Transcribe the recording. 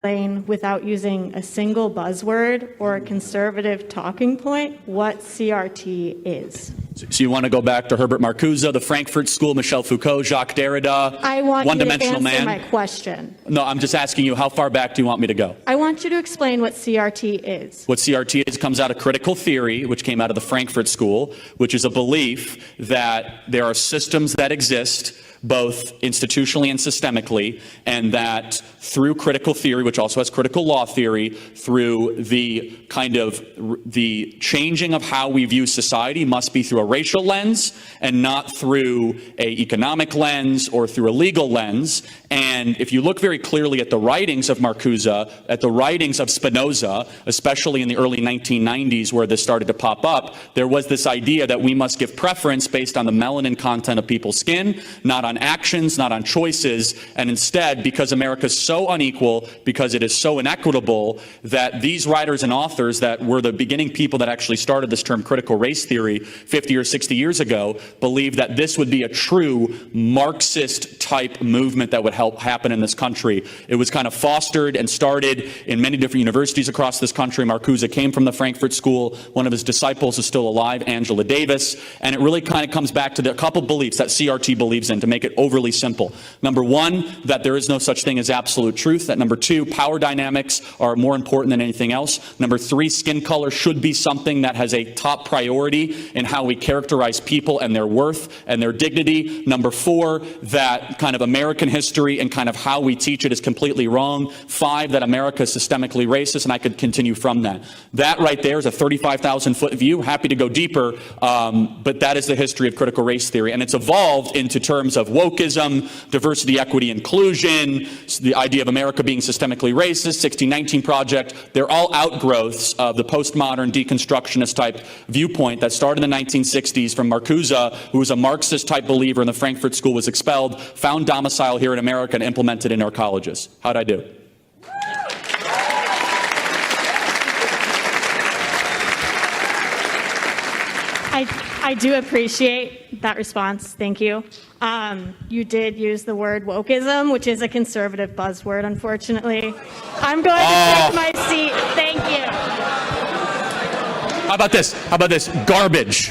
explain without using a single buzzword or a conservative talking point what CRT is? So you want to go back to Herbert Marcuse, the Frankfurt School, Michel Foucault, Jacques Derrida, I want you to answer man? my question. No, I'm just asking you, how far back do you want me to go? I want you to explain what CRT is. What CRT is comes out of critical theory, which came out of the Frankfurt School, which is a belief that there are systems that exist both institutionally and systemically, and that through critical theory, which also has critical law theory, through the kind of the changing of how we view society must be through a racial lens and not through a economic lens or through a legal lens. And if you look very clearly at the writings of Marcuse, at the writings of Spinoza, especially in the early 1990s where this started to pop up, there was this idea that we must give preference based on the melanin content of people's skin, not on actions, not on choices, and instead, because America's so unequal, because it is so inequitable, that these writers and authors that were the beginning people that actually started this term critical race theory 50 or 60 years ago believed that this would be a true Marxist type movement that would help happen in this country. It was kind of fostered and started in many different universities across this country. Marcuse came from the Frankfurt School. One of his disciples is still alive, Angela Davis, and it really kind of comes back to the couple beliefs that CRT believes in, to make it overly simple. Number one, that there is no such thing as absolute truth. That number two, power dynamics are more important than anything else. Number three, skin color should be something that has a top priority in how we characterize people and their worth and their dignity. Number four, that kind of American history and kind of how we teach it is completely wrong. Five, that America is systemically racist, and I could continue from that. That right there is a 35,000-foot view. Happy to go deeper, but that is the history of critical race theory, and it's evolved into terms of wokeism, diversity, equity, inclusion, the idea of America being systemically racist, 1619 Project. They're all outgrowths of the postmodern deconstructionist type viewpoint that started in the 1960s from Marcuse, who was a Marxist type believer in the Frankfurt School, was expelled, found domicile here in America, and implemented in our colleges. How'd I do? I do appreciate that response. Thank you. You did use the word wokeism, which is a conservative buzzword, unfortunately. I'm going to take my seat. Thank you. How about this? How about this? Garbage.